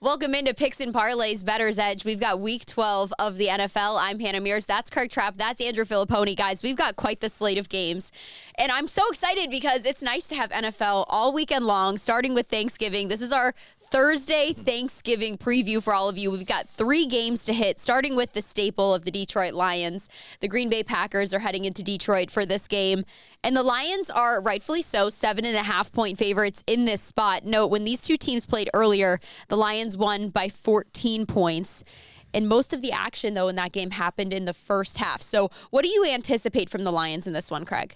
Welcome into Picks and Parlays, Bettors Edge. We've got Week 12 of the NFL. I'm Hannah Mears. That's Trapp. That's Andrew Fillipponi. Guys, we've got quite the slate of games. And I'm so excited because it's nice to have NFL all weekend long, starting with Thanksgiving. This is our Thursday Thanksgiving preview for all of you. We've got 3 games to hit, starting with the staple of the Detroit Lions. The Green Bay Packers are heading into Detroit for this game. And the Lions are rightfully so 7.5-point favorites in this spot. Note, when these two teams played earlier, the Lions won by 14 points. And most of the action, though, in that game happened in the first half. So what do you anticipate from the Lions in this one, Craig?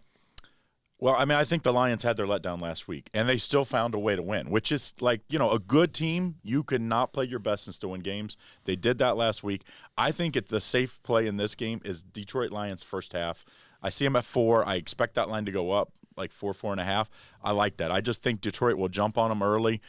Well, I mean, I think the Lions had their letdown last week, and they still found a way to win, which is like, a good team, you cannot play your best and still win games. They did that last week. I think the safe play in this game is Detroit Lions first half. I see them at 4. I expect that line to go up, like 4.5. I like that. I just think Detroit will jump on them early.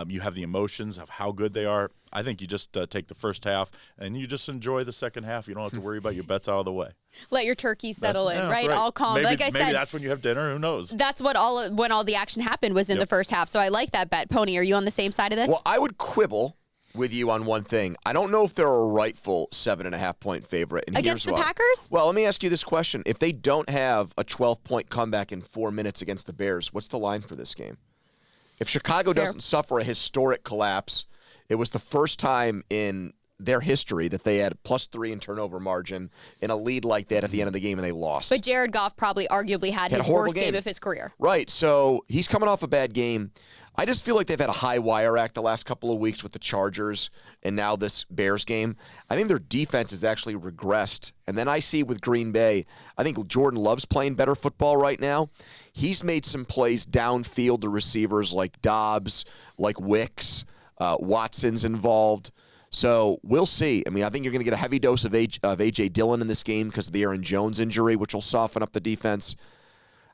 You have the emotions of how good they are. I think you just take the first half, and you just enjoy the second half. You don't have to worry about your bets out of the way. Let your turkey settle in, right? All calm. Maybe, like I said, maybe that's when you have dinner. Who knows? That's when all the action happened was in the first half. So I like that bet. Pony, are you on the same side of this? Well, I would quibble with you on one thing. I don't know if they're a rightful 7.5-point favorite. And against the here's why. Packers? Well, let me ask you this question. If they don't have a 12-point comeback in 4 minutes against the Bears, what's the line for this game? If Chicago doesn't suffer a historic collapse, it was the first time in their history that they had +3 in turnover margin in a lead like that at the end of the game, and they lost. But Jared Goff probably arguably had his worst game of his career. Right, so he's coming off a bad game. I just feel like they've had a high wire act the last couple of weeks with the Chargers and now this Bears game. I think their defense has actually regressed. And then I see with Green Bay, I think Jordan Love's playing better football right now. He's made some plays downfield to receivers like Dobbs, like Wicks, Watson's involved. So we'll see. I mean, I think you're going to get a heavy dose of A.J. Dillon in this game because of the Aaron Jones injury, which will soften up the defense.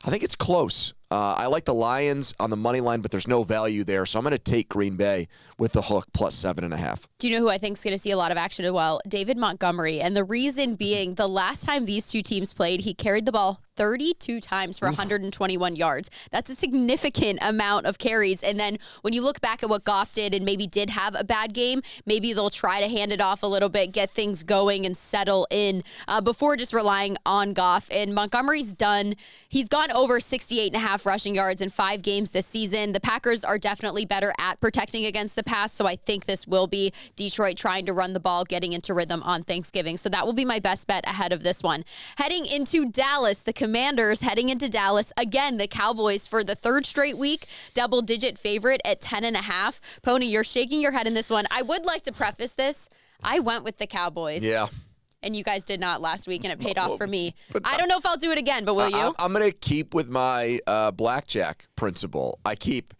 I think it's close. I like the Lions on the money line, but there's no value there, so I'm going to take Green Bay with the hook +7.5. Do you know who I think is going to see a lot of action as well? David Montgomery. And the reason being, the last time these two teams played, he carried the ball 32 times for 121 yards. That's a significant amount of carries. And then when you look back at what Goff did and maybe did have a bad game, maybe they'll try to hand it off a little bit, get things going and settle in before just relying on Goff. And Montgomery's he's gone over 68.5 rushing yards in 5 games this season. The Packers are definitely better at protecting against the pass, so I think this will be Detroit trying to run the ball, getting into rhythm on Thanksgiving. So that will be my best bet ahead of this one. Heading into Dallas, the Commanders heading into Dallas. Again, the Cowboys for the 3rd straight week, double-digit favorite at 10.5. Pony, you're shaking your head in this one. I would like to preface this. I went with the Cowboys. Yeah. And you guys did not last week, and it paid off for me. I don't know if I'll do it again, but will you? I'm going to keep with my blackjack principle. I keep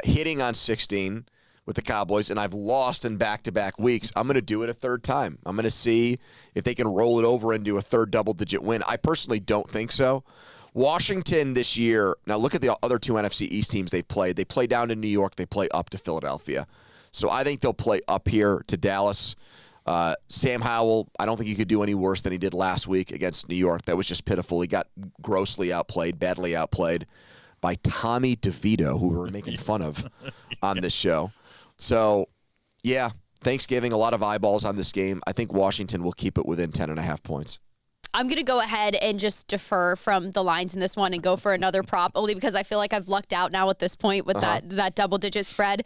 hitting on 16 with the Cowboys, and I've lost in back-to-back weeks. I'm going to do it a 3rd time. I'm going to see if they can roll it over into a 3rd double-digit win. I personally don't think so. Washington this year, now look at the other 2 NFC East teams they've played. They play down to New York. They play up to Philadelphia. So I think they'll play up here to Dallas. Sam Howell, I don't think he could do any worse than he did last week against New York. That was just pitiful. He got grossly outplayed, badly outplayed by Tommy DeVito, who we were making fun of on this show. So, yeah, Thanksgiving, a lot of eyeballs on this game. I think Washington will keep it within 10.5 points. I'm going to go ahead and just defer from the lines in this one and go for another prop, only because I feel like I've lucked out now at this point with that double-digit spread.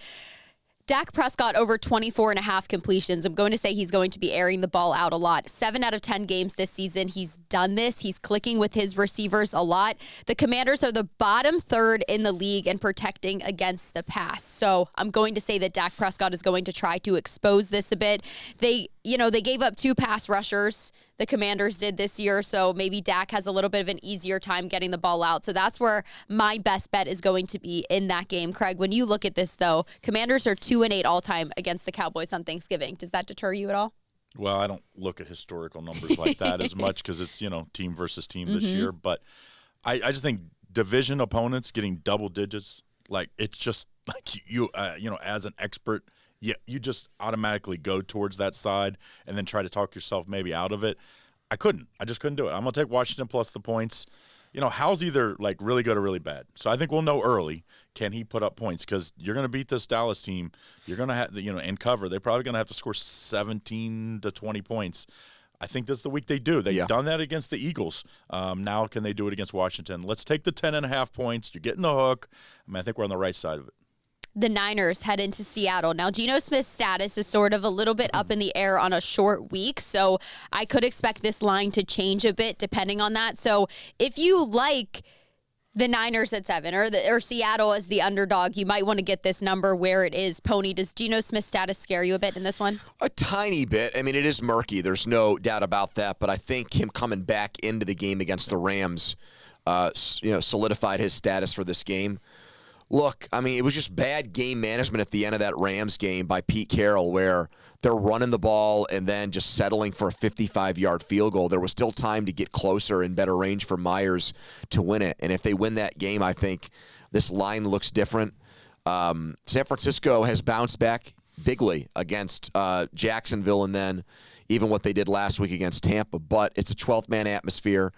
Dak Prescott over 24.5 completions. I'm going to say he's going to be airing the ball out a lot. 7 out of 10 games this season, he's done this. He's clicking with his receivers a lot. The Commanders are the bottom 3rd in the league in protecting against the pass. So I'm going to say that Dak Prescott is going to try to expose this a bit. They gave up 2 pass rushers. The Commanders did this year, so maybe Dak has a little bit of an easier time getting the ball out. So that's where my best bet is going to be in that game. Craig, when you look at this, though, Commanders are 2-8 all-time against the Cowboys on Thanksgiving. Does that deter you at all? Well, I don't look at historical numbers like that as much because it's, team versus team this year. But I just think division opponents getting double digits, like it's just like you as an expert, you just automatically go towards that side and then try to talk yourself maybe out of it. I just couldn't do it. I'm going to take Washington plus the points. How's either like really good or really bad. So I think we'll know early. Can he put up points? Because you're going to beat this Dallas team. You're going to have, and cover. They're probably going to have to score 17 to 20 points. I think this is the week they do. They've done that against the Eagles. Now can they do it against Washington? Let's take the 10.5 points. You're getting the hook. I think we're on the right side of it. The Niners head into Seattle. Now, Geno Smith's status is sort of a little bit up in the air on a short week, so I could expect this line to change a bit depending on that. So if you like the Niners at 7 or Seattle as the underdog, you might want to get this number where it is. Pony, does Geno Smith's status scare you a bit in this one? A tiny bit. I mean, it is murky. There's no doubt about that, but I think him coming back into the game against the Rams solidified his status for this game. Look, I mean, it was just bad game management at the end of that Rams game by Pete Carroll where they're running the ball and then just settling for a 55-yard field goal. There was still time to get closer and better range for Mears to win it. And if they win that game, I think this line looks different. San Francisco has bounced back bigly against Jacksonville and then even what they did last week against Tampa. But it's a 12th-man atmosphere.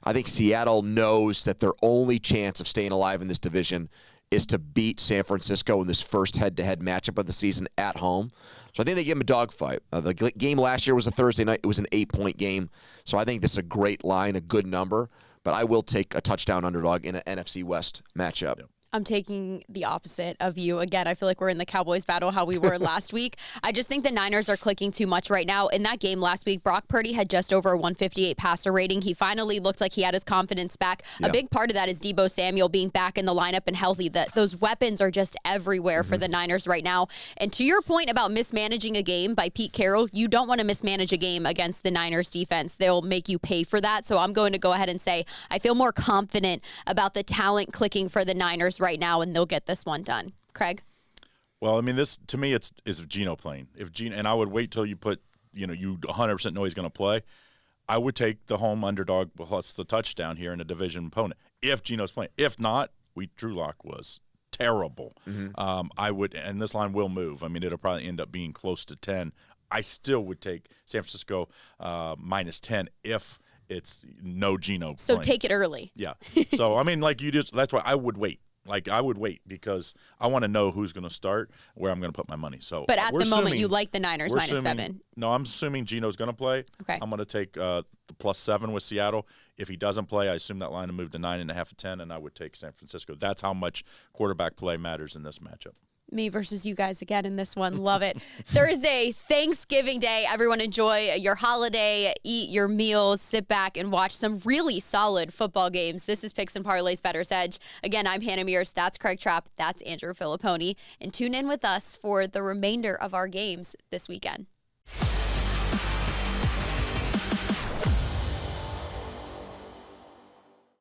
I think Seattle knows that their only chance of staying alive in this division is to beat San Francisco in this first head-to-head matchup of the season at home. So I think they give them a dogfight. The game last year was a Thursday night. It was an 8-point game. So I think this is a great line, a good number. But I will take a touchdown underdog in an NFC West matchup. Yep. I'm taking the opposite of you. Again, I feel like we're in the Cowboys battle how we were last week. I just think the Niners are clicking too much right now. In that game last week, Brock Purdy had just over a 158 passer rating. He finally looked like he had his confidence back. Yeah. A big part of that is Deebo Samuel being back in the lineup and healthy. Those weapons are just everywhere for the Niners right now. And to your point about mismanaging a game by Pete Carroll, you don't want to mismanage a game against the Niners defense. They'll make you pay for that. So I'm going to go ahead and say I feel more confident about the talent clicking for the Niners right now, and they'll get this one done. Craig? Well, I mean, this to me, it's Geno playing. And I would wait till you put, you 100% know he's going to play. I would take the home underdog plus the touchdown here in a division opponent if Geno's playing. If not, Drew Lock was terrible. I would, and this line will move. I mean, it'll probably end up being close to 10. I still would take San Francisco minus 10 if it's no Geno. So playing. Take it early. Yeah. So I mean, that's why I would wait. I would wait because I want to know who's going to start, where I'm going to put my money. So, but at the moment, you like the Niners minus 7. No, I'm assuming Geno's going to play. Okay. I'm going to take the plus 7 with Seattle. If he doesn't play, I assume that line will move to 9.5 to 10, and I would take San Francisco. That's how much quarterback play matters in this matchup. Me versus you guys again in this one. Love it. Thursday, Thanksgiving Day. Everyone enjoy your holiday, eat your meals, sit back and watch some really solid football games. This is Picks and Parlays Bettors Edge. Again, I'm Hannah Mears. That's Craig Trapp. That's Andrew Fillipponi. And tune in with us for the remainder of our games this weekend.